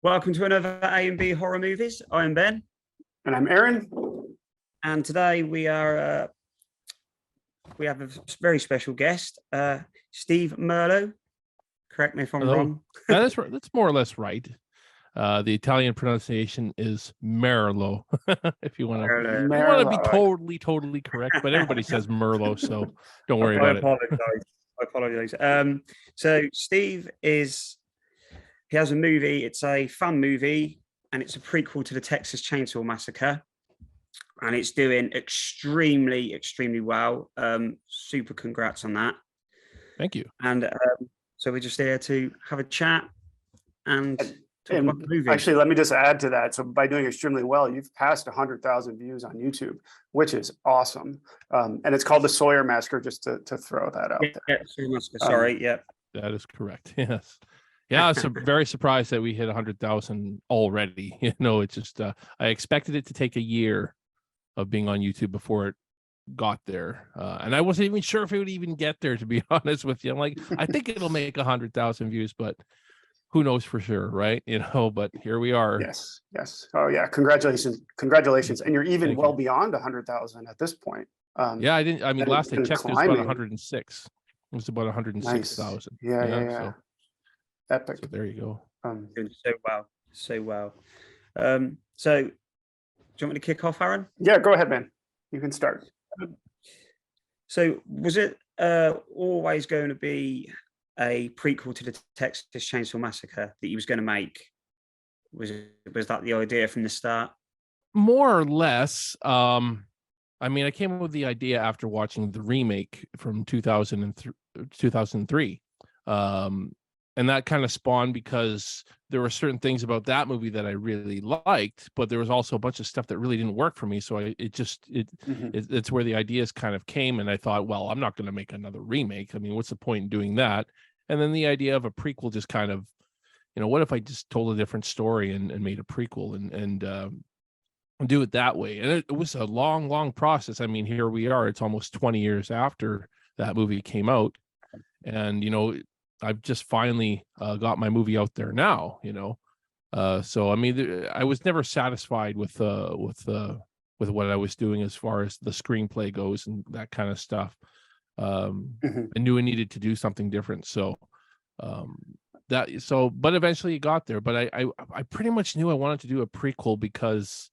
Welcome to another A&B Horror Movies. I'm Ben. And I'm Aaron. And today we have a very special guest, Steve Merlo. Correct me if I'm wrong. That's more or less right. The Italian pronunciation is Merlo. If you want to be totally correct, but everybody says Merlo, so don't worry about it. I apologize. So Steve he has a movie. It's a fun movie, and it's a prequel to the Texas Chainsaw Massacre, and it's doing extremely well. Super congrats on that. Thank you. And so we're just here to have a chat and talk about the movie. Actually, let me just add to that. So by doing extremely well, you've passed 100,000 views on YouTube, which is awesome. And it's called the Sawyer Massacre, just to throw that out there. Yeah, Sawyer Massacre. Sorry, yeah. That is correct. Yes. Yeah, I was very surprised that we hit 100,000 already. It's just I expected it to take a year of being on YouTube before it got there, and I wasn't even sure if it would even get there, to be honest with you. I'm like, I think it'll make 100,000 views, but who knows for sure, right? But here we are. Yes. Oh yeah, congratulations, and you're even beyond 100,000 at this point. Yeah, I didn't. I mean, last I checked, it was about 106. It was about 106,000. Nice. Yeah. So, epic. So there you go. Doing so well. So, do you want me to kick off, Aaron? Yeah, go ahead, man. You can start. So, was it always going to be a prequel to the Texas Chainsaw Massacre that he was going to make? Was that the idea from the start? More or less. I mean, I came up with the idea after watching the remake from 2003. And that kind of spawned because there were certain things about that movie that I really liked, but there was also a bunch of stuff that really didn't work for me. So it's where the ideas kind of came. And I thought, well, I'm not going to make another remake. I mean, what's the point in doing that? And then the idea of a prequel just kind of, what if I just told a different story and made a prequel and do it that way? And it was a long process. I mean, here we are. It's almost 20 years after that movie came out. And, I've just finally got my movie out there now, So I mean, I was never satisfied with what I was doing as far as the screenplay goes and that kind of stuff. I knew I needed to do something different. So but eventually it got there. But I pretty much knew I wanted to do a prequel because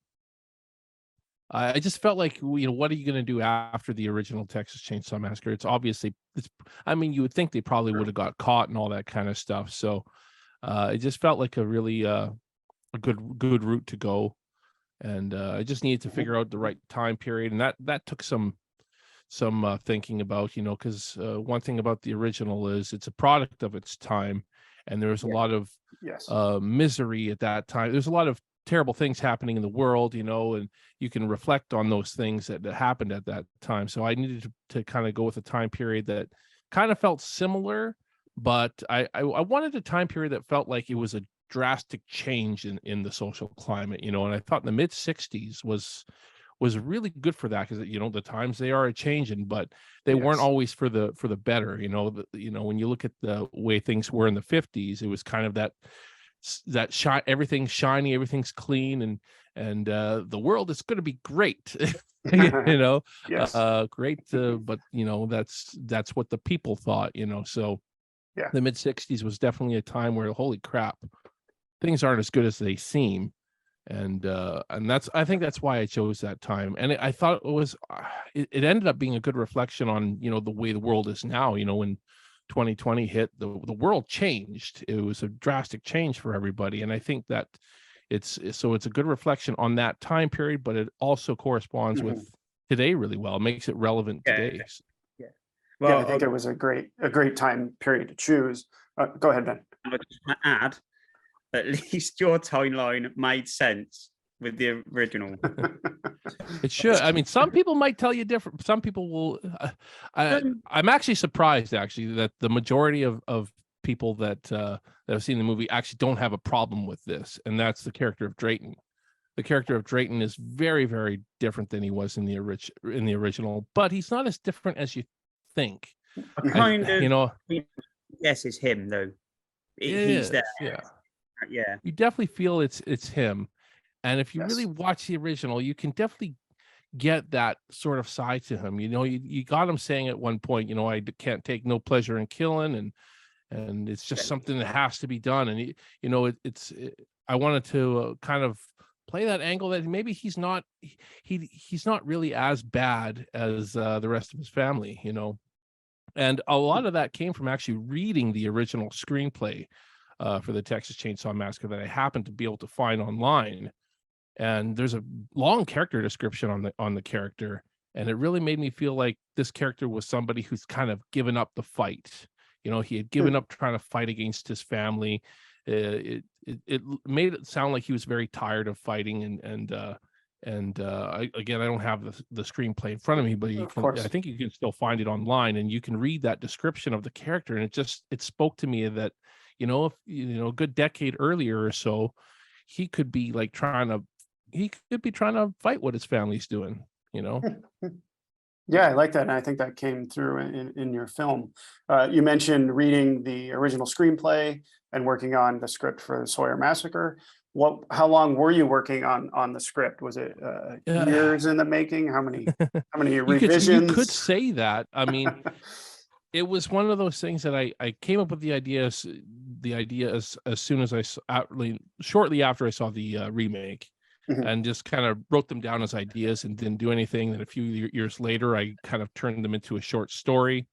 I just felt like, what are you going to do after the original Texas Chainsaw Massacre? I mean, you would think they probably would have got caught and all that kind of stuff. So it just felt like a really a good route to go. And I just needed to figure out the right time period. And that took some thinking about, because one thing about the original is it's a product of its time. And there was a lot of misery at that time. There's a lot of terrible things happening in the world, and you can reflect on those things that happened at that time. So I needed to kind of go with a time period that kind of felt similar, but I wanted a time period that felt like it was a drastic change in the social climate, and I thought the mid 60s was really good for that because the times they are a changing, but they weren't always for the better. When you look at the way things were in the 50s, it was kind of that everything's shiny, everything's clean, and the world is going to be great. Great, but that's what the people thought. So the mid 60s was definitely a time where, holy crap, things aren't as good as they seem. And I think that's why I chose that time. And I thought it ended up being a good reflection on, the way the world is now. When 2020 hit, the world changed. It was a drastic change for everybody. And I think that it's a good reflection on that time period, but it also corresponds with today really well. It makes it relevant today. Yeah. Well, I think it was a great time period to choose. Go ahead, Ben. I just want to add, at least your timeline made sense with the original. It should. I mean, some people might tell you different. Some people will. I'm actually surprised, that the majority of people that have seen the movie actually don't have a problem with this, and that's the character of Drayton. The character of Drayton is very, very different than he was in the original, but he's not as different as you think. Yes, it's him though. He's there. Yeah. Yeah, you definitely feel it's him. And if you really Yes. watch the original, you can definitely get that sort of side to him. You got him saying at one point, can't take no pleasure in killing, and it's just yeah, something that has to be done. And I wanted to kind of play that angle that maybe he's not really as bad as the rest of his family. And a lot of that came from actually reading the original screenplay for the Texas Chainsaw Massacre that I happened to be able to find online. And there's a long character description on the character, and it really made me feel like this character was somebody who's kind of given up the fight. He had given up trying to fight against his family. It made it sound like he was very tired of fighting, I don't have the screenplay in front of me, but Of course. I think you can still find it online, and you can read that description of the character, and it spoke to me that if a good decade earlier or so, he could be like trying to fight what his family's doing. Yeah, I like that, and I think that came through in your film. You mentioned reading the original screenplay and working on the script for the Sawyer Massacre. How long were you working on the script? Was it years in the making? How many revisions? You could say that. I mean, it was one of those things that I came up with the idea as soon as shortly after I saw the remake. And just kind of wrote them down as ideas and didn't do anything. Then a few years later, I kind of turned them into a short story.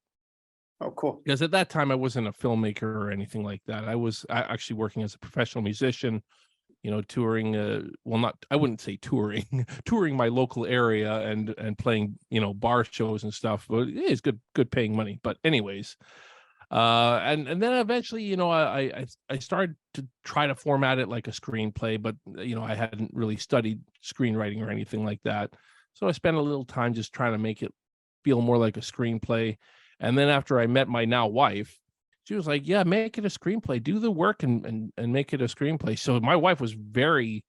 Oh, cool. Because at that time, I wasn't a filmmaker or anything like that. I was actually working as a professional musician, touring. I wouldn't say touring, touring my local area and playing, bar shows and stuff. But it is good paying money. But anyways, and then eventually, I started to try to format it like a screenplay, but I hadn't really studied screenwriting or anything like that. So I spent a little time just trying to make it feel more like a screenplay. And then after I met my now wife, she was like, "Yeah, make it a screenplay. Do the work and make it a screenplay." So my wife was very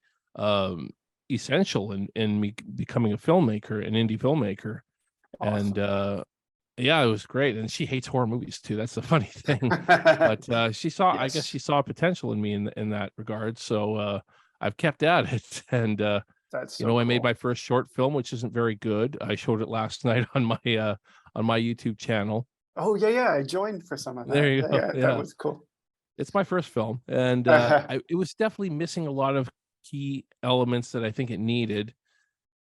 essential in me becoming a filmmaker, an indie filmmaker. Awesome. And yeah, it was great, and she hates horror movies too. That's the funny thing. But I guess Yes. she saw potential in me in that regard. So I've kept at it, and That's so I made cool. my first short film, which isn't very good. I showed it last night on my YouTube channel. Oh, yeah, I joined for some of There that. you Yeah, go. yeah, that Yeah, was cool. it's my first film, and it was definitely missing a lot of key elements that I think it needed.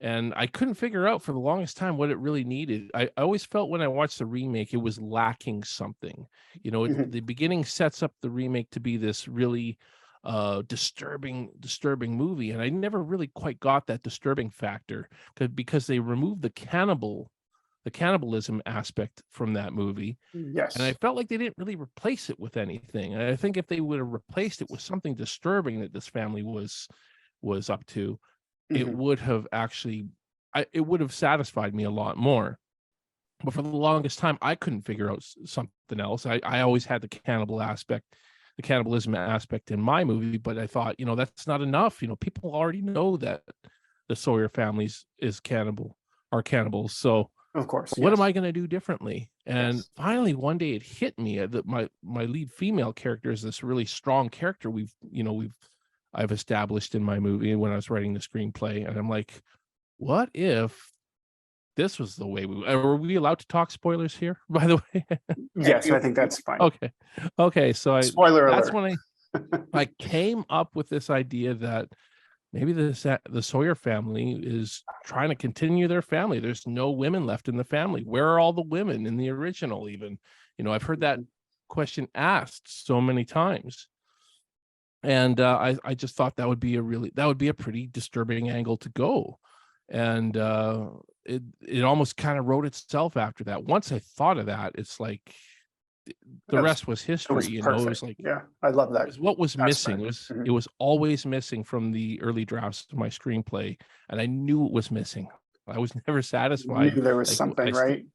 And I couldn't figure out for the longest time what it really needed. I always felt when I watched the remake, it was lacking something. Mhm. The beginning sets up the remake to be this really disturbing movie, and I never really quite got that disturbing factor because they removed the cannibalism aspect from that movie, and I Yes. felt like they didn't really replace it with anything. And I think if they would have replaced it with something disturbing that this family was up to, it Mhm. would have actually it would have satisfied me a lot more. But for the longest time, I couldn't figure out something else. I always had the cannibalism aspect in my movie, but I thought, that's not enough. People already know that the Sawyer families are cannibals. So Of course, what am I yes. going to do differently? And Yes. finally, one day it hit me that my lead female character is this really strong character I've established in my movie when I was writing the screenplay, and I'm like, what if this was the way are we allowed to talk spoilers here, by the way? Yes, I think that's fine. Okay, so Spoiler that's alert. when I came up with this idea that maybe the Sawyer family is trying to continue their family. There's no women left in the family. Where are all the women in the original? Even, I've heard that question asked so many times, and I just thought that would be a pretty disturbing angle to go, and it almost kind of wrote itself after that. Once I thought of that, it's like the That's rest was It history. was It perfect. was like Yeah, I love it that was what was missing. aspect. It Mhm. was always missing from the early drafts of my screenplay, and I knew it was missing. I was never You knew satisfied. there was Like something, right?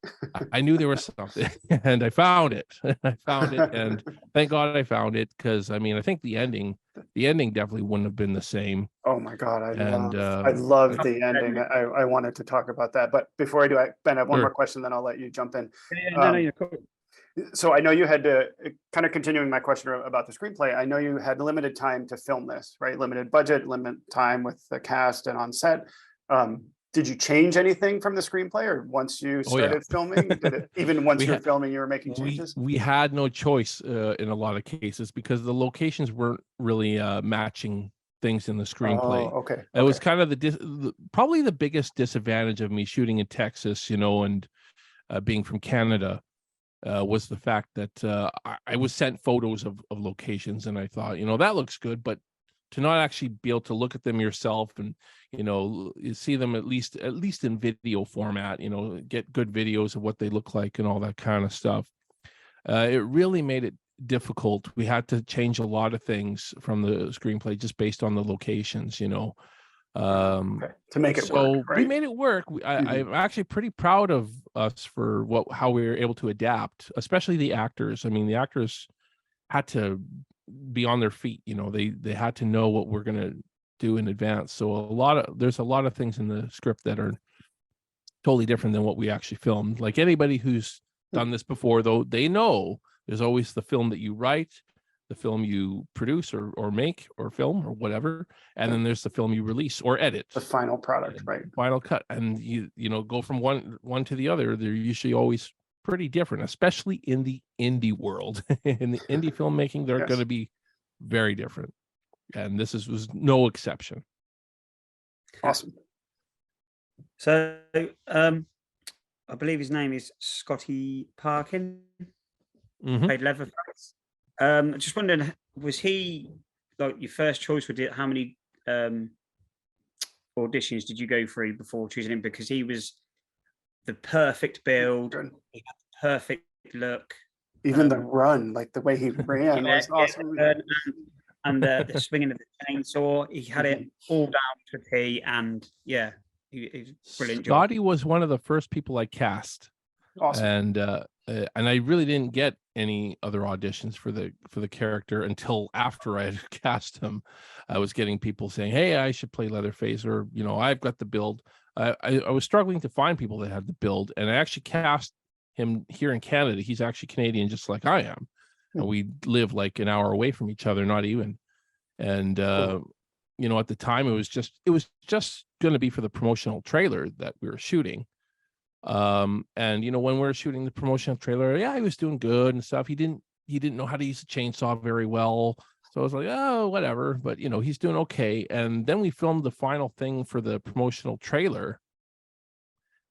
I knew there was something, and I found it. I found it, and thank God I found it, because I mean, I think the ending definitely wouldn't have been the same. Oh my God, And I love I- the ending. I wanted to talk about that, but before I do, Ben, I have one more sure. question, then I'll let you jump in. Yeah, no, Um, you're cool. So I know you had to, kind of continuing my question about the screenplay, I know you had limited time to film this, right? Limited budget, limited time with the cast and on set. Did you change anything from the screenplay, or once you Oh, yeah. started filming, did it, even once We you're had- filming, you were making changes? We had no choice in a lot of cases because the locations weren't really matching things in the screenplay. Oh, okay. It was Okay. kind of probably the biggest disadvantage of me shooting in Texas, and being from Canada, was the fact that I was sent photos of locations, and I thought, that looks good, but to not actually be able to look at them yourself and you see them at least in video format, get good videos of what they look like and all that kind of stuff. It really made it difficult. We had to change a lot of things from the screenplay just based on the locations, Okay. To make it so work, we right? made it work. I'm actually pretty proud of us for how we were able to adapt, especially the actors. I mean, the actors had to be on their feet. They had to know what we're gonna do in advance. So there's a lot of things in the script that are totally different than what we actually filmed. Like anybody who's done this before, though, they know there's always the film that you write, the film you produce or make or film or whatever, and then there's the film you release or edit, The final product, and right? final cut, and you go from one to the other. They're usually always pretty different, especially in the indie world. In the indie filmmaking, they're Yes. going to be very different, and this was no exception. Awesome. So I believe his name is Scotty Parkin, Mhm. played Leatherface. Just wondering, was he like your first choice? With it, how many auditions did you go through before choosing him? Because he was the perfect build, Good. he had the perfect look, Even the run, like the way he ran yeah, was awesome. and the swinging of the chainsaw. He had it all down to a T, and yeah, he brilliant job. Scotty was one of the first people I cast, Awesome. and I really didn't get any other auditions for the character until after I had cast him. I was getting people saying, "Hey, I should play Leatherface," or I've got the build. I was struggling to find people that had the build, and I actually cast him here in Canada. He's actually Canadian, just like I am, and we live like an hour away from each other, not even. And at the time, it was just going to be for the promotional trailer that we were shooting. And when we were shooting the promotional trailer, yeah, he was doing good and stuff. He didn't know how to use a chainsaw very well, so I was like, oh, whatever. But he's doing okay. And then we filmed the final thing for the promotional trailer,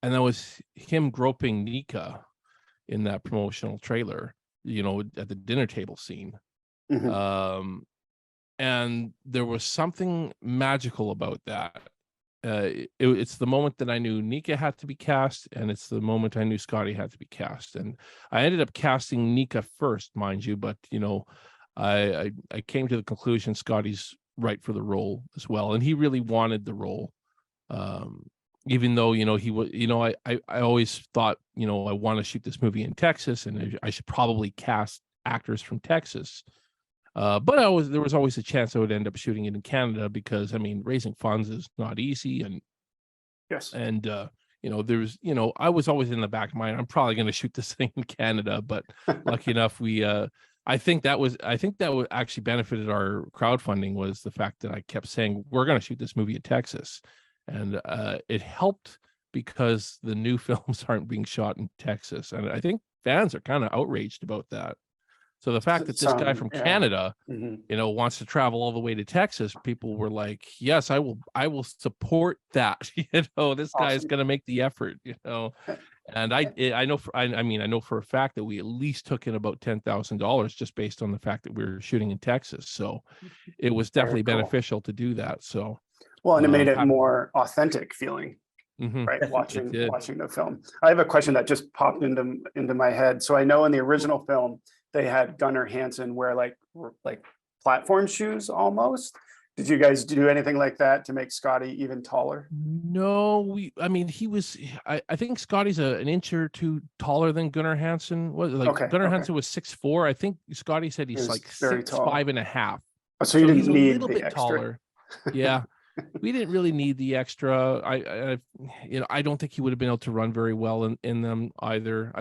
and that was him groping Nika in that promotional trailer, at the dinner table scene. Mhm. And there was something magical about that. It's the moment that I knew Nika had to be cast, and it's the moment I knew Scotty had to be cast. And I ended up casting Nika first, mind you, but I came to the conclusion Scotty's right for the role as well, and he really wanted the role. Even though he was, I always thought I want to shoot this movie in Texas, and I should probably cast actors from Texas. But there was always a chance I would end up shooting it in Canada, because raising funds is not easy, and Yes. there's I was always in the back of my mind, I'm probably going to shoot this thing in Canada, but lucky enough I think that was actually benefited our crowdfunding, was the fact that I kept saying we're going to shoot this movie in Texas, and it helped because the new films aren't being shot in Texas, and I think fans are kind of outraged about that. So the fact that this guy from Canada, wants to travel all the way to Texas, people were like, "Yes, I will support that." This guy is going to make the effort. And I know I know for a fact that we at least took in about $10,000 just based on the fact that we were shooting in Texas. So it was definitely beneficial to do that. So and it made it more authentic feeling. Right, Definitely. watching the film. I have a question that just popped into my head. So I know in the original film they had Gunnar Hansen wear like platform shoes almost. Did you guys do anything like that to make Scotty even taller? No, he was. I think Scotty's an inch or two taller than Gunnar Hansen. Gunnar Hansen was 6'4". I think Scotty said he's like 6'5.5". So you didn't he's need a little bit extra. taller. Yeah. We didn't really need the extra. I don't think he would have been able to run very well in them either.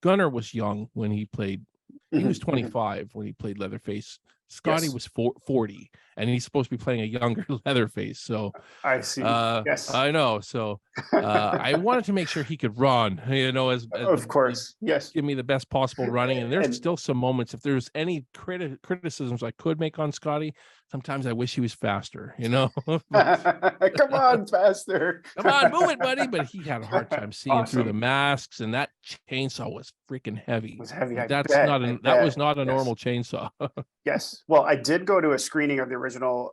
Gunnar was young when he played. He was Mhm, mhm. 25 when he played Leatherface. Scotty Yes. was 40, and he's supposed to be playing a younger Leatherface. So I see. Yes. I know. So I wanted to make sure he could run, as Of course. Yes. give me the best possible running. And there's And still some moments. If there's any criticisms I could make on Scotty, sometimes I wish he was faster, But, come on, faster. come on, move it, buddy. But he had a hard time seeing through the Awesome. masks, and that chainsaw was freaking heavy. It was heavy. Like, I that's bet. not I that was bet. not a Yes. normal chainsaw. Yes. Well, I did go to a screening of the original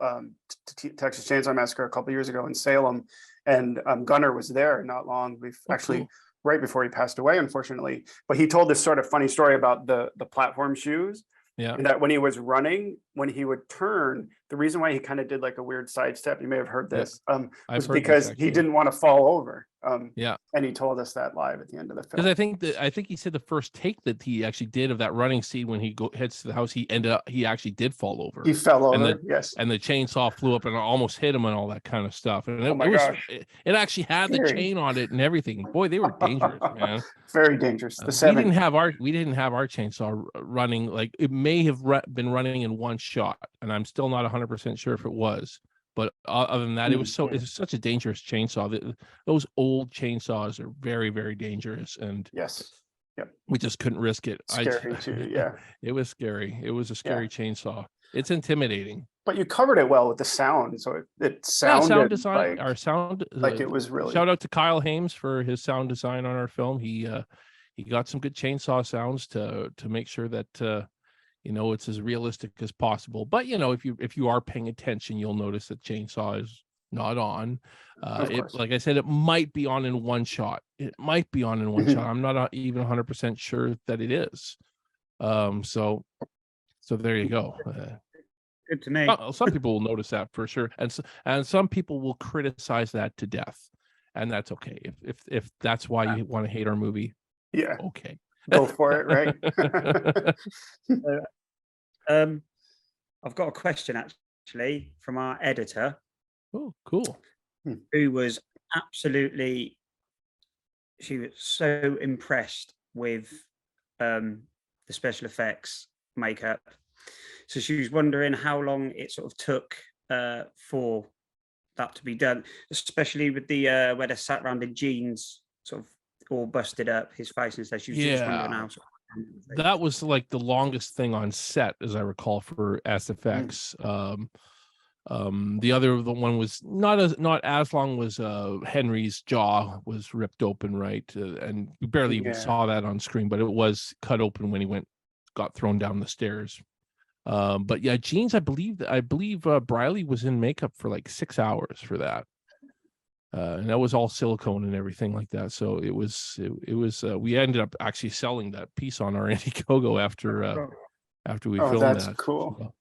Texas Chainsaw Massacre a couple years ago in Salem, and Gunnar was there not long. We've actually Cool. right before he passed away, unfortunately. But he told this sort of funny story about the platform shoes. Yeah. And that when he was running, when he would turn, the reason why he kind of did like a weird sidestep, you may have heard Yeah. this, I've was heard because this, he actually. didn't want to fall over. Yeah. And he told us that live at the end of the Because film. I think he said the first take that he actually did of that running scene when he heads to the house, he actually did fall over. He fell And over. Yes. and the chainsaw flew up and almost hit him and all that kind of stuff. And Oh my it was gosh. it actually had the Scary. chain on it and everything. Boy, they were dangerous, man. Very dangerous. The We seven. didn't have our chainsaw running. Like, it may have been running in one shot, and I'm still not 100% sure if it was. But other than that, it was such a dangerous chainsaw. Those old chainsaws are very, very dangerous, and Yes. Yep. we just couldn't risk it. Scary too. Yeah. It was scary. It was a scary chainsaw. It's intimidating. But you covered it well with the sound, so it Yeah, sounded sound design. like, Our sound, it was really. shout out to Kyle Hames for his sound design on our film. He got some good chainsaw sounds to make sure that it's as realistic as possible. But if you are paying attention, you'll notice that chainsaw is not on. Of course. Like I said, it might be on in one shot. It might be on in one shot. I'm not even 100% sure that it is. So there you go. Good to me. Some people will notice that for sure, and some people will criticize that to death, and that's okay. If that's why you want to hate our movie, Yeah. okay. Go for it, right? I've got a question actually from our editor, Oh, cool. who was she was so impressed with the special effects makeup. So she was wondering how long it sort of took for that to be done, especially with the where they sat around in jeans, sort of all busted up, his face and stuff. She was just wondering how. That was like the longest thing on set, as I recall, for SFX. The one was not as long. Was Henry's jaw was ripped open, right? And you barely even saw that on screen, but it was cut open when he got thrown down the stairs. But yeah, jeans. I believe Briley was in makeup for like 6 hours for that. And that was all silicone and everything like that. So it was we ended up actually selling that piece on our Indiegogo after we filmed that's that. Cool.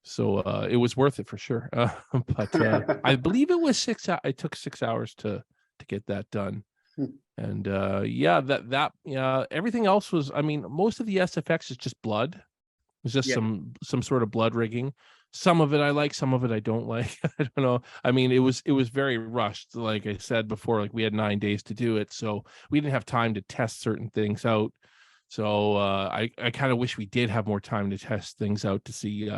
So it was worth it for sure. But I believe it was 6 hours. It took 6 hours to get that done. And everything else was, most of the SFX is just blood. It's just some sort of blood rigging. Some of it I like, some of it I don't like. I don't know. It was very rushed. Like I said before, like we had 9 days to do it, so we didn't have time to test certain things out. So I kind of wish we did have more time to test things out to see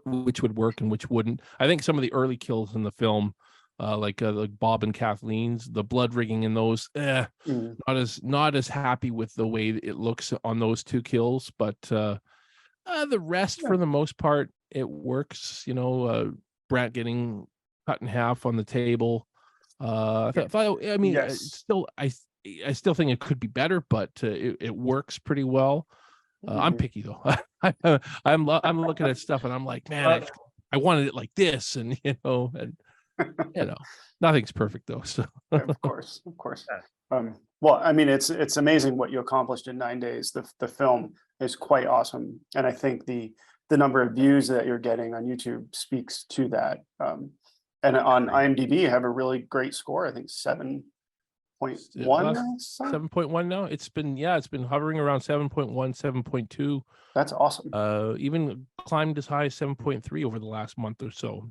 which would work and which wouldn't. I think some of the early kills in the film, like Bob and Kathleen's, the blood rigging in those, not as happy with the way it looks on those two kills, but the rest, for the most part, it works. Brant getting cut in half on the table. I still think it could be better, but it works pretty well. I'm picky though. I'm looking at stuff and I'm like, man, I wanted it like this, and nothing's perfect though. So Of course. Well, it's amazing what you accomplished in 9 days. The film is quite awesome, and I think the number of views that you're getting on YouTube speaks to that. And on IMDb, you have a really great score. I think 7.1. 7.1 now. It's been hovering around 7.1, 7.2. That's awesome. Even climbed as high as 7.3 over the last month or so.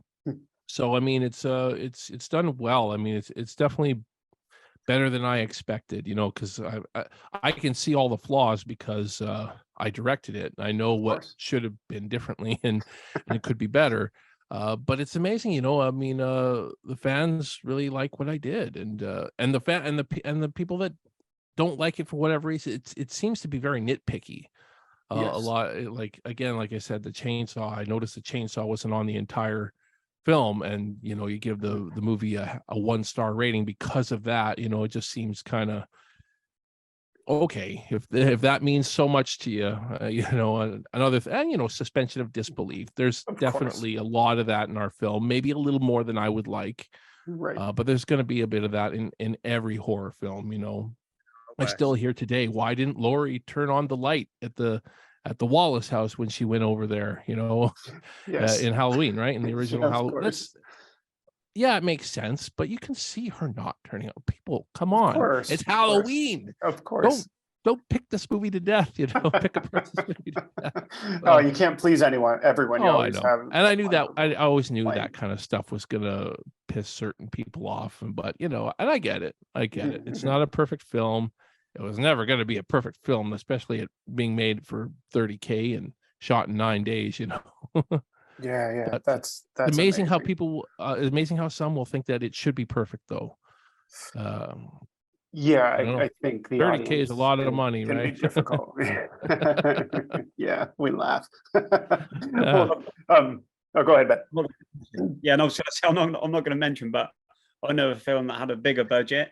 So it's done well. It's definitely better than I expected, because I can see all the flaws because I directed it. I know Of what course. should have been differently, and it could be better. But it's amazing, I mean, the fans really like what I did, and the people that don't like it for whatever reason, it seems to be very nitpicky. A Yes. lot, like again, like I said, the chainsaw. I noticed the chainsaw wasn't on the entire film, and you give the movie a 1-star rating because of that. It just seems kind of okay if that means so much to you. Another and suspension of disbelief. There's Of course. definitely a lot of that in our film, maybe a little more than I would like, Right. but there's going to be a bit of that in every horror film. I West. still hear today, why didn't Laurie turn on the light at the Wallace house when she went over there, Yes. in Halloween, right? In the original Of Halloween. course. Yeah, it makes sense, but you can see her not turning on. People, come Of on. course. It's Of course. Halloween. Of course. Don't pick this movie to death, Pick a person's movie to death. Oh, you can't please everyone. You I always know. have And I knew that. I always knew Like- that kind of stuff was gonna piss certain people off. But and I get it. I get it. It's not a perfect film. It was never going to be a perfect film, especially it being made for $30K and shot in 9 days. Yeah, But that's amazing how people. It's amazing how some will think that it should be perfect, though. Yeah, I don't know. I think the 30K is a audience lot of can- money, can right? be difficult. Yeah, we laugh. Well, oh, go ahead, Ben. Yeah, and I was going to say, I'm not going to mention, but I know a film that had a bigger budget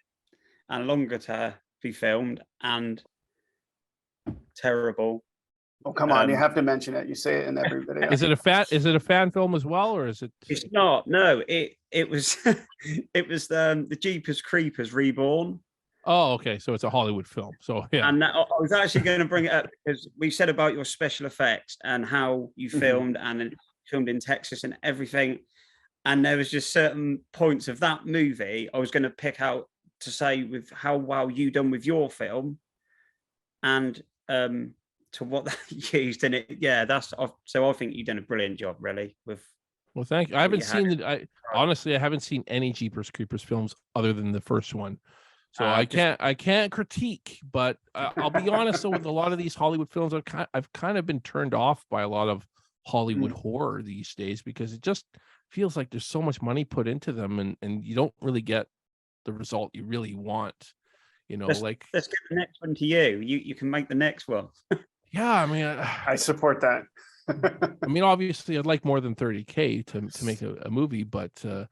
and longer to be filmed and terrible. Oh, come on, you Um, have to mention it. You say it in every video. Is it a fan film as well, or is it? It's not. No, it was it was the Jeepers Creepers Reborn. Oh, okay. So it's a Hollywood film. So yeah. And I was actually going to bring it up because we said about your special effects and how you filmed and filmed in Texas and everything. And there was just certain points of that movie I was going to pick out to say with how well you done with your film and to what that used in it. Yeah, so I think you've done a brilliant job, really. Well, thank you. I haven't Yeah. seen honestly, I haven't seen any Jeepers Creepers films other than the first one. So I can't critique, but I'll be honest though, with a lot of these Hollywood films, I've kind of been turned off by a lot of Hollywood horror these days because it just feels like there's so much money put into them and you don't really get the result you really want. Let's get the next one to you. You can make the next one. Yeah, I mean, I support that. I mean, obviously, I'd like more than 30K to make a movie, but do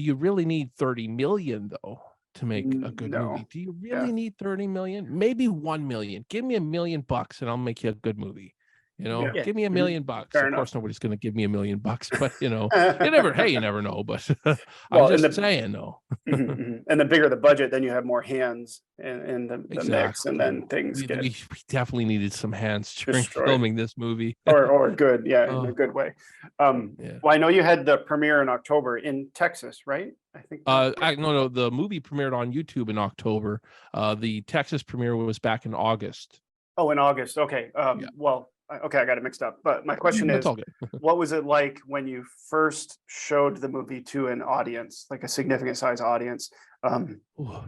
you really need 30 million though to make a good No. movie? Do you really need 30 million? Maybe 1 million. Give me $1 million and I'll make you a good movie. Yeah. Give me $1 million. Fair Of course, enough. nobody's going to give me $1 million, but you never know. But Well, I'm and just saying, though. And the bigger the budget, then you have more hands in the mix, and then things we, get we definitely needed some hands during destroyed. filming this movie. or good, yeah, in Oh. a good way. Yeah. Well, I know you had the premiere in October in Texas, right? I think. No, the movie premiered on YouTube in October. The Texas premiere was back in August. Oh, in August. Okay. Yeah. Well, okay, I got it mixed up. But my question That's is, all good. what was it like when you first showed the movie to an audience, like a significant size audience, Ooh.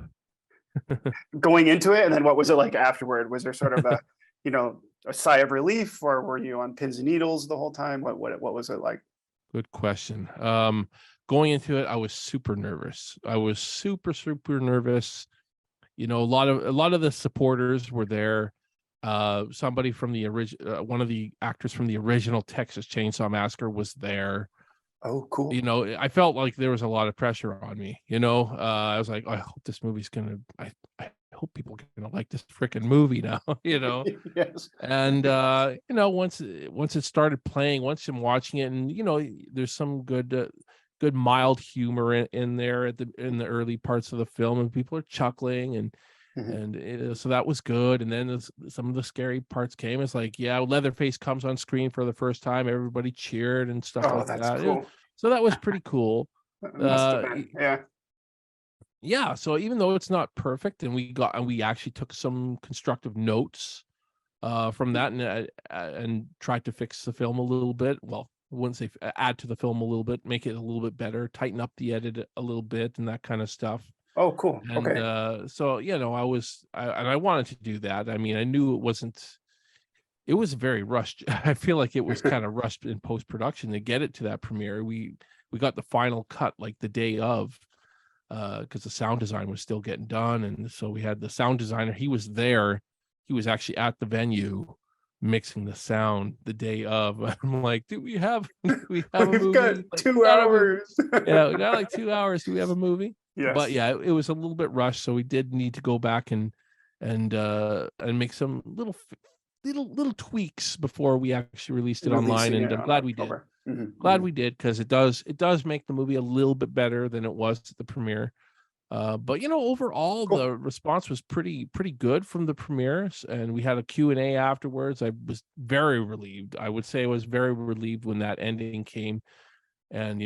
going into it, and then what was it like afterward? Was there sort of a, a sigh of relief, or were you on pins and needles the whole time? What was it like? Good question. Going into it, I was super nervous. I was super nervous. A lot of the supporters were there. Somebody from the original, one of the actors from the original Texas Chainsaw Massacre was there. Oh, cool. I felt like there was a lot of pressure on me. I was like, I hope this movie's gonna. I hope people are gonna like this freaking movie now. Yes. And once it started playing, once I'm watching it, and there's some good mild humor in there in the early parts of the film, and people are chuckling and. So that was good. And then some of the scary parts came. It's like, yeah, Leatherface comes on screen for the first time. Everybody cheered and stuff like that's that. cool. So that was pretty cool. Must have been. Yeah. Yeah. So even though it's not perfect, and we actually took some constructive notes from that and tried to fix the film a little bit. Well, I wouldn't say add to the film a little bit, make it a little bit better, tighten up the edit a little bit, and that kind of stuff. Oh, cool. And Okay. so I wanted to do that. I mean, I knew it was very rushed. I feel like it was kind of rushed in post-production to get it to that premiere. We got the final cut like the day of, because the sound design was still getting done. And so we had the sound designer, he was there, he was actually at the venue mixing the sound the day of. I'm like, do we have a We've movie? got Like, 2 hours. yeah, we got like 2 hours. Do we have a movie? But Yes. yeah, it was a little bit rushed, so we did need to go back and make some little tweaks before we actually released it online. Releasing And it I'm on glad we did. October. Mhm, Glad mhm. we did, because it does make the movie a little bit better than it was at the premiere. But overall Cool. the response was pretty good from the premieres, and we had a Q&A afterwards. I was very relieved. I would say I was very relieved when that ending came, and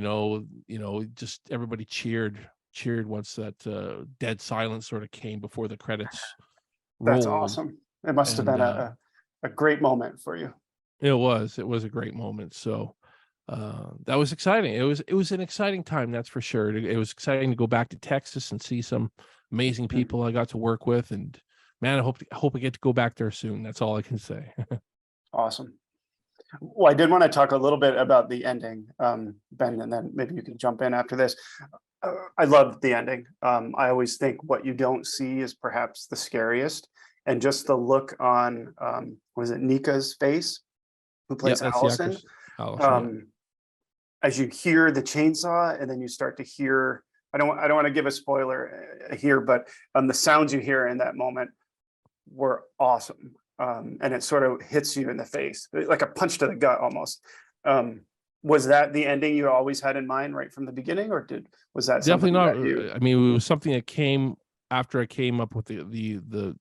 just everybody cheered once that dead silence sort of came before the credits That's rolled. awesome. It must have And been a great moment for you. it was a great moment. So that was exciting. It was an exciting time, that's for sure. It was exciting to go back to Texas and see some amazing Mm. people I got to work with, and man, I hope I get to go back there soon. That's all I can say. Awesome. Well, I did want to talk a little bit about the ending, Ben, and then maybe you can jump in after this. I love the ending. I always think what you don't see is perhaps the scariest, and just the look on, was it Nika's face, who Yeah, plays that's the Allison? actress, Allison. Yeah. As you hear the chainsaw, and then you start to hear, I don't want to give a spoiler here, but the sounds you hear in that moment were awesome. And it sort of hits you in the face, like a punch to the gut almost. Was that the ending you always had in mind right from the beginning, or was that Definitely something not. that you? I mean, it was something that came after I came up with the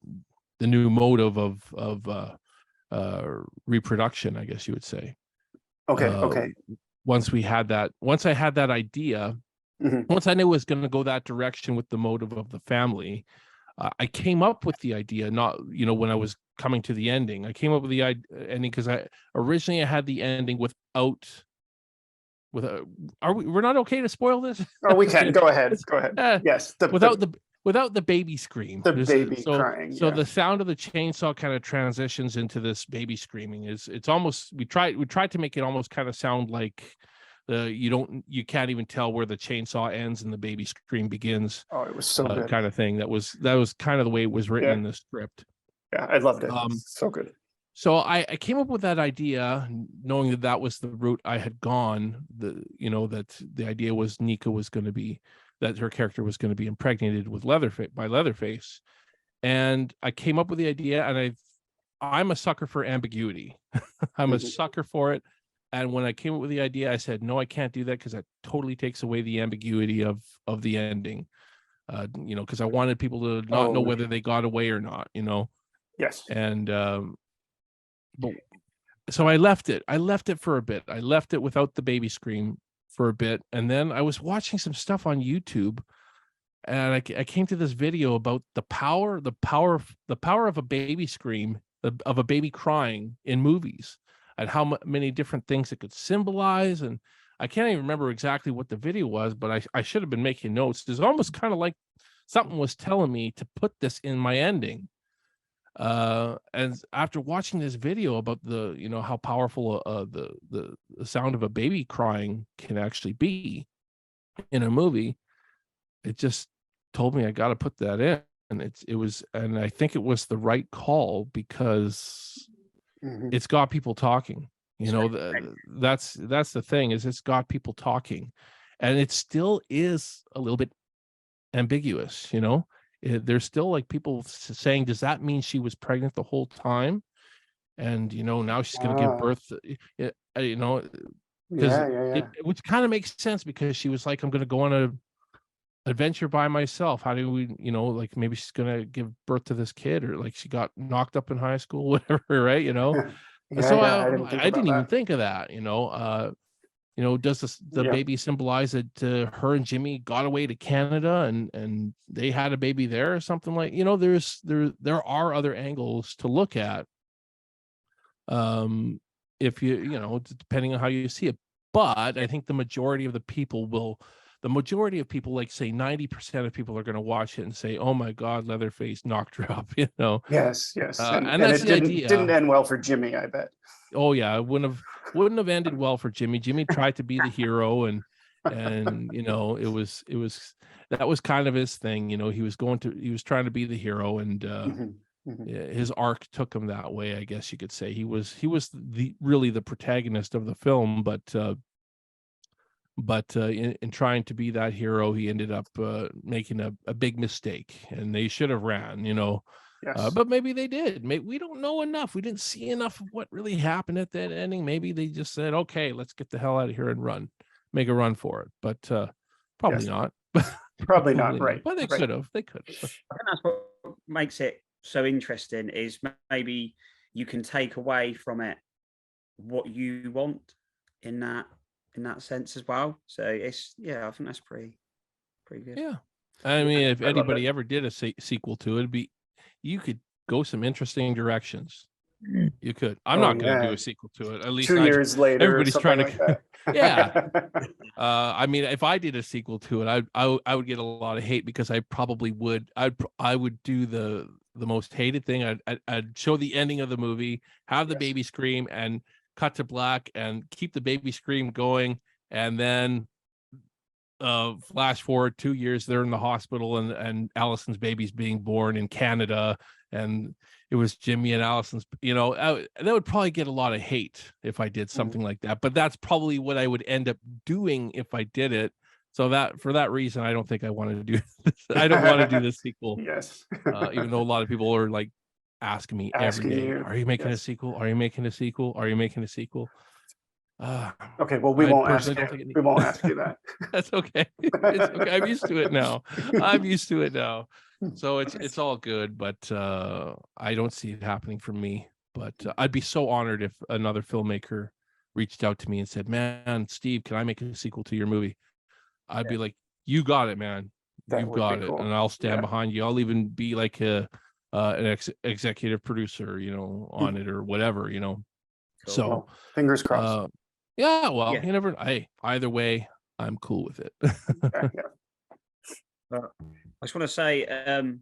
new motive of reproduction, I guess you would say. Okay, Uh, okay. once I had that idea, Mhm. once I knew it was going to go that direction with the motive of the family, I came up with the idea, not, when I was coming to the ending. I came up with the ending because I had the ending we're not okay to spoil this? Oh, we can go ahead. Go ahead. Eh, Yes, without the baby scream. the baby crying. So Yeah. the sound of the chainsaw kind of transitions into this baby screaming. It's almost, we tried to make it almost kind of sound like you can't even tell where the chainsaw ends and the baby scream begins, Oh, it was so good. kind of thing. That was kind of the way it was written Yeah. in the script. Yeah, I loved it. Um, So good. So I came up with that idea, knowing that was the route I had gone. That the idea was Nika was going to be, that her character was going to be impregnated with Leatherface, and I came up with the idea. And I'm a sucker for ambiguity. I'm a Mhm. sucker for it. And when I came up with the idea, I said, no, I can't do that, because that totally takes away the ambiguity of the ending. Because I wanted people to not know Oh, whether they got away or not. yes. And but so I left it. I left it for a bit. I left it without the baby scream for a bit, and then I was watching some stuff on YouTube, and I came to this video about the power of a baby scream, of a baby crying in movies, and how many different things it could symbolize. And I can't even remember exactly what the video was, but I should have been making notes. It's almost kind of like something was telling me to put this in my ending. And after watching this video about how powerful the sound of a baby crying can actually be in a movie, it just told me I got to put that in. And I think it was the right call, because Mhm. it's got people talking. Right. That's the thing, is it's got people talking, and it still is a little bit ambiguous. There's still like people saying, does that mean she was pregnant the whole time? And now she's going to give Ah, birth, because yeah, yeah, yeah. which kind of makes sense, because she was like, I'm going to go on a adventure by myself. How do we, like, maybe she's going to give birth to this kid, or like she got knocked up in high school, whatever, right? And Yeah, so yeah. I didn't think I about didn't even that. think of that. Does the Yeah. baby symbolize that her and Jimmy got away to Canada, and they had a baby there, or something? Like, there are other angles to look at, if depending on how you see it. But I think the majority of the the majority of people, like say 90% of people are going to watch it and say, "Oh my God, Leatherface knocked her up," you know. Yes, And and that's it the didn't idea. end well for Jimmy, I bet. Oh yeah, it wouldn't have ended well for Jimmy. Jimmy tried to be the hero, and you know, it was that was kind of his thing. You know, he was trying to be the hero, and Mhm, mhm. his arc took him that way. I guess you could say he was really the protagonist of the film, but in trying to be that hero, he ended up making a big mistake, and they should have ran. You know. Yes. But maybe they did. Maybe we don't know enough. We didn't see enough of what really happened at that ending. Maybe they just said, "Okay, let's get the hell out of here and run, make a run for it." But probably Yes. not. Probably not. Probably Right. But they Right. could have. They could have. I think that's what makes it so interesting is maybe you can take away from it what you want in that sense as well. So it's I think that's pretty good. Yeah. I mean, if I love anybody it. ever did a sequel to it, it'd be you could go some interesting directions. You could. I'm Oh not going to do yeah. a sequel to it. At least 2 years later, or everybody's trying something to. like Yeah. that. I mean, if I did a sequel to it, I would get a lot of hate because I probably would. I would do the most hated thing. I'd show the ending of the movie, have the Yes. baby scream, and cut to black, and keep the baby scream going, and then flash forward 2 years, they're in the hospital, and Allison's baby's being born in Canada, and it was Jimmy and Allison's, you know, that would probably get a lot of hate if I did something like that, but that's probably what I would end up doing if I did it. So that for that reason, I don't think I wanted to do this. I don't want to do this sequel, Yes. even though a lot of people are like asking me every Asking day, you. "Are you making a Yes. sequel? Are you making a sequel? Are you making a sequel?" Okay. Well, I personally don't think we won't ask you that. that's okay. It's okay. I'm used to it now. I'm used to it now. So it's all good, but I don't see it happening for me. But I'd be so honored if another filmmaker reached out to me and said, "Man, Steve, can I make a sequel to your movie?" I'd be like, "You got it, man. That You've would be got it." cool. And I'll stand Yeah. behind you. I'll even be like an executive producer, you know, on it or whatever, you know. Cool. So Well, fingers crossed. yeah, well, Yeah. you never. Hey, either way, I'm cool with it. Yeah, yeah. But I just want to say,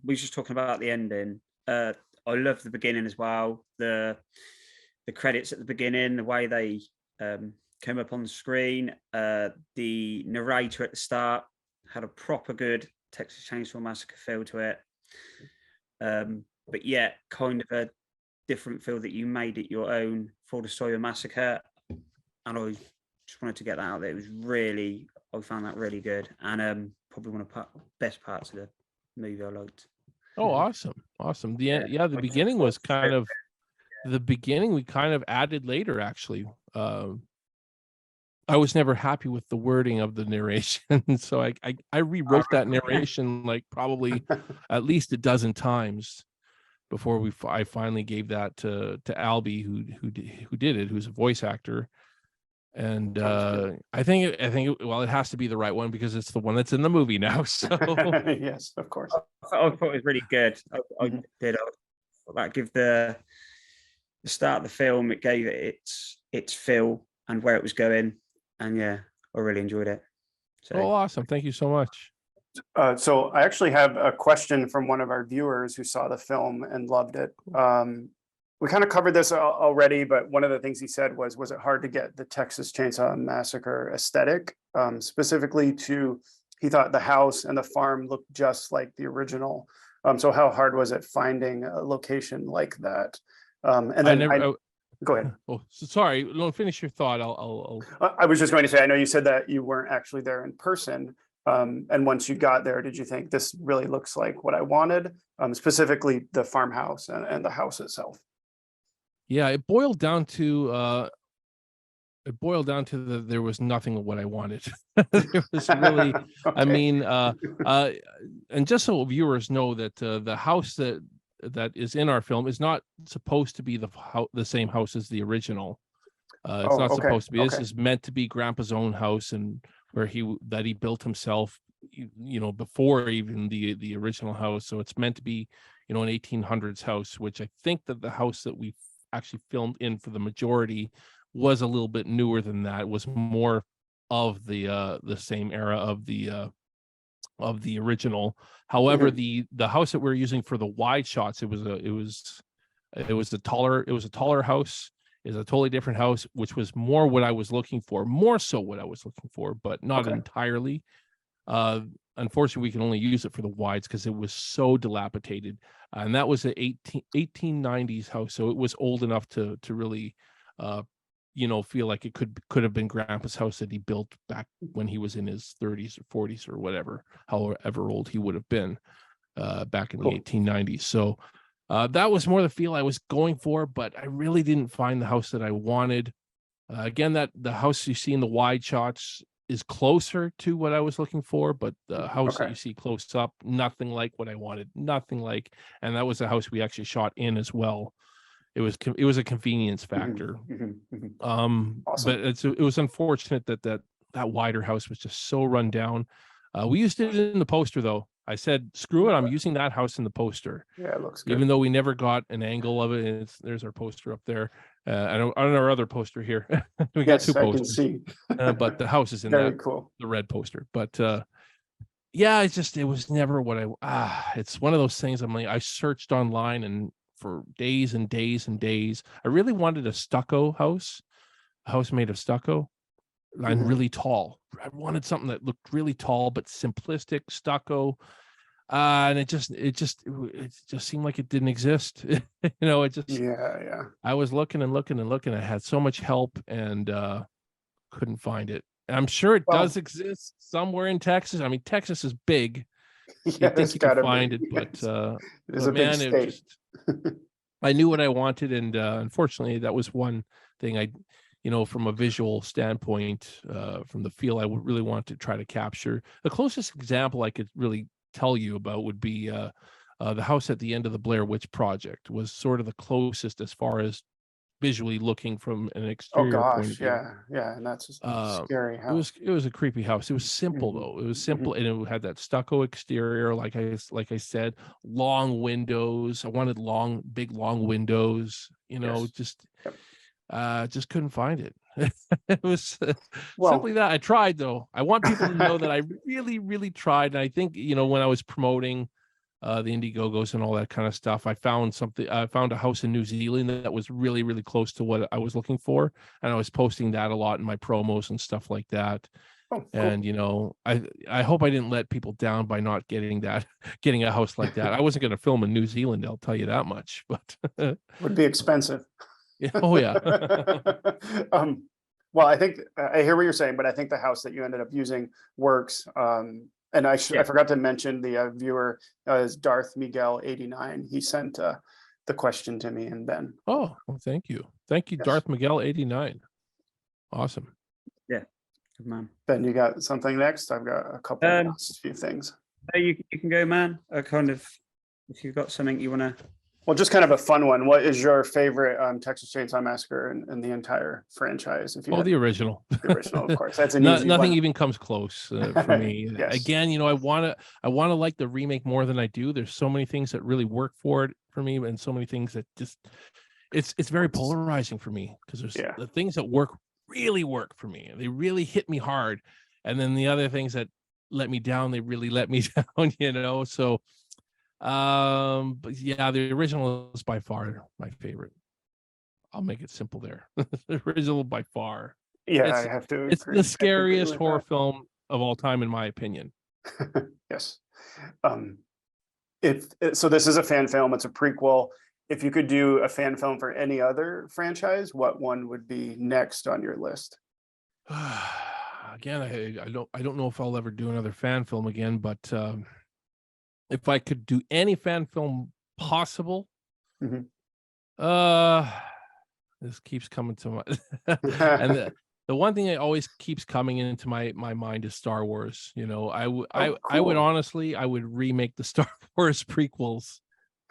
we were just talking about the ending. I love the beginning as well. The credits at the beginning, the way they came up on the screen. The narrator at the start had a proper good Texas Chainsaw Massacre feel to it. But yet, kind of a different feel that you made it your own for the Sawyer Massacre. And I just wanted to get that out there. It was really, I found that really good, and probably one of the best parts of the movie I liked. Oh, awesome. The I beginning was kind just- of the beginning. We kind of added later, actually. I was never happy with the wording of the narration, so I rewrote that narration like probably at least a dozen times before I finally gave that to Albie, who did it, who's a voice actor. And I think well, it has to be the right one because it's the one that's in the movie now. So Yes, of course. I thought it was really good. I Mhm. did. I thought that give the start of the film, it gave it its feel and where it was going, and yeah, I really enjoyed it. So oh, awesome! Thank you so much. So I actually have a question from one of our viewers who saw the film and loved it. We kind of covered this already, but one of the things he said was it hard to get the Texas Chainsaw Massacre aesthetic, specifically he thought the house and the farm looked just like the original. So how hard was it finding a location like that? And then go ahead. Oh, sorry. No, finish your thought. I was just going to say, I know you said that you weren't actually there in person. And once you got there, did you think this really looks like what I wanted? Specifically the farmhouse and the house itself. Yeah, it boiled down to there was nothing of what I wanted. There was really, Okay. I mean, and just so viewers know that the house that is in our film is not supposed to be the same house as the original. It's not supposed to be. This is meant to be Grandpa's own house, and where he built himself, you know, before even the original house. So it's meant to be, you know, an 1800s house, which I think that the house that we actually filmed in for the majority was a little bit newer than that. It was more of the same era of the original. However, the house that we're using for the wide shots, it was a taller house. Is a totally different house, which was more what I was looking for, more so what I was looking for, but not entirely. Unfortunately, we can only use it for the wides because it was so dilapidated, and that was an 1890s house, so it was old enough to really, feel like it could have been Grandpa's house that he built back when he was in his 30s or 40s or whatever, however old he would have been back in the 1890s. So that was more the feel I was going for, but I really didn't find the house that I wanted. Again, that the house you see in the wide shots is closer to what I was looking for, but the house that you see close up, nothing like what I wanted, nothing like. And that was the house we actually shot in as well. It was a convenience factor. Awesome. But it was unfortunate that wider house was just so run down. We used it in the poster though. I said, screw it, I'm using that house in the poster. Yeah, it looks good. Even though we never got an angle of it. There's our poster up there. On our other poster here. We got two posters. I can see. But the house is in Very cool. the red poster. But yeah, it was never what it's one of those things. I'm like, I searched online and for days and days and days. I really wanted a stucco house, a house made of stucco and really tall. I wanted something that looked really tall but simplistic stucco. And it just seemed like it didn't exist. It just I was looking and looking and looking. I had so much help and couldn't find it. I'm sure it does exist somewhere in Texas. I mean, Texas is big. You think you can find it, but it is a big state. I knew what I wanted, and unfortunately, that was one thing from a visual standpoint, from the feel I would really want to try to capture. The closest example I could really tell you about would be the house at the end of the Blair Witch Project was sort of the closest as far as visually looking from an exterior point of view. Yeah, and that's a scary house. It was a creepy house. It was simple though. It was simple, and it had that stucco exterior, like I said, long windows. I wanted big long windows. Just couldn't find it. It was simply that. I tried though. I want people to know that I really, really tried. And I think when I was promoting the Indiegogos and all that kind of stuff, I found a house in New Zealand that was really, really close to what I was looking for, and I was posting that a lot in my promos and stuff like that. Cool. And I hope I didn't let people down by not getting a house like that. I wasn't going to film in New Zealand, I'll tell you that much. But would be expensive. Oh yeah. Well, I think I hear what you're saying, but I think the house that you ended up using works. And I forgot to mention the viewer is Darth Miguel 89. He sent the question to me and Ben. Oh, well, thank you, yes. Darth Miguel 89. Awesome. Yeah, good man. Ben, you got something next? I've got a couple of few things. You can go, man. If you've got something you want to. Well, just kind of a fun one. What is your favorite Texas Chainsaw Massacre in the entire franchise? The original. The original, of course. That's an easy nothing one. even comes close for me. Yes. Again, I want to like the remake more than I do. There's so many things that really work for me, and so many things that just it's very polarizing for me, because there's the things that really work for me. They really hit me hard, and then the other things that let me down, they really let me down. So. But yeah, the original is by far my favorite. I'll make it simple there. The original by far. Yeah, I have to agree. It's the scariest horror film of all time, in my opinion. Yes. So this is a fan film. It's a prequel. If you could do a fan film for any other franchise, what one would be next on your list? Again, I don't know if I'll ever do another fan film again, but if I could do any fan film possible, this keeps coming to my and the one thing that always keeps coming into my mind is Star Wars. I would honestly, I would remake the Star Wars prequels.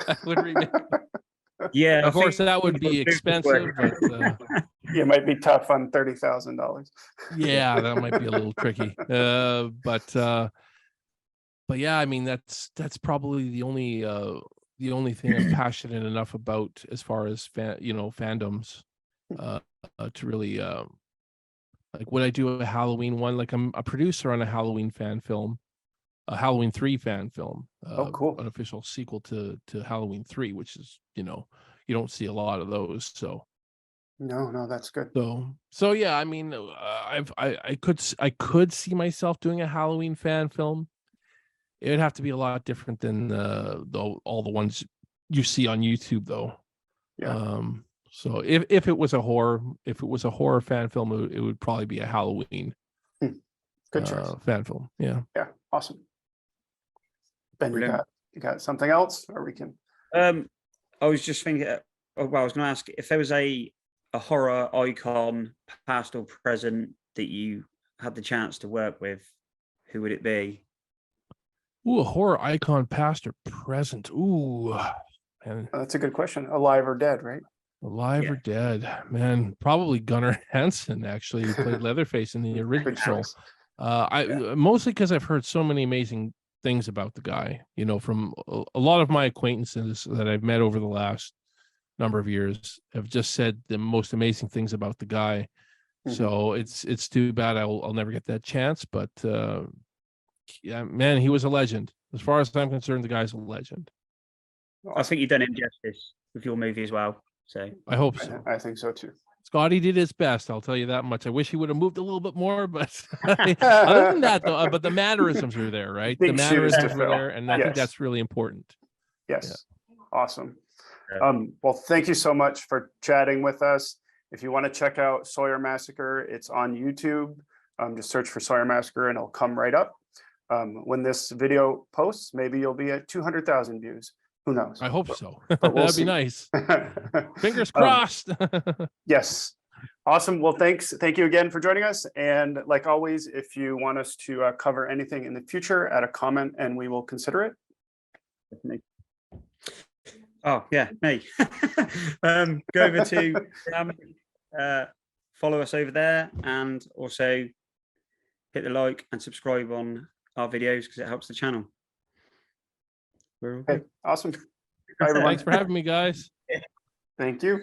I would remake. Yeah, of course that would be expensive, but it might be tough on $30,000. Yeah, that might be a little tricky. But yeah, I mean that's probably the only thing I'm passionate enough about as far as fandoms to really Like, would I do a Halloween one? Like, I'm a producer on a Halloween fan film, a Halloween 3 fan film. Oh, cool. An official sequel to Halloween 3, which is, you don't see a lot of those. So No, that's good. so yeah, I mean, I could see myself doing a Halloween fan film. It would have to be a lot different than all the ones you see on YouTube, though. Yeah. So if it was a horror fan film, it would probably be a Halloween Good choice. fan film. Yeah. Yeah, awesome. Ben, Brilliant. you got something else, or we can? I was just thinking. Oh, well, I was going to ask if there was a horror icon, past or present, that you had the chance to work with. Who would it be? Ooh, a horror icon, past or present. Ooh, man. That's a good question. Alive or dead, right? Alive or dead, man. Probably Gunnar Hansen, actually, who played Leatherface in the Good original. choice. Mostly because I've heard so many amazing things about the guy, from a lot of my acquaintances that I've met over the last number of years have just said the most amazing things about the guy. So it's too bad I'll never get that chance, but yeah, man, he was a legend. As far as I'm concerned, the guy's a legend. I think you've done him justice with your movie as well. So I hope so. I think so too. Scotty did his best. I'll tell you that much. I wish he would have moved a little bit more, but other than that, though, but the mannerisms are there, right? Big The shoes to mannerisms were fill. there, and I think that's really important. Yes. Awesome. Yeah. Well, thank you so much for chatting with us. If you want to check out Sawyer Massacre, it's on YouTube. Just search for Sawyer Massacre and it'll come right up. When this video posts, maybe you'll be at 200,000 views. Who knows? I hope so. we'll That'd see. be nice. Fingers crossed. Yes. Awesome. Well, thanks. Thank you again for joining us. And like always, if you want us to cover anything in the future, add a comment and we will consider it. Oh yeah, me. Go over to follow us over there, and also hit the like and subscribe on our videos because it helps the channel. Okay, awesome. Bye, everyone. Thanks for having me, guys. Thank you.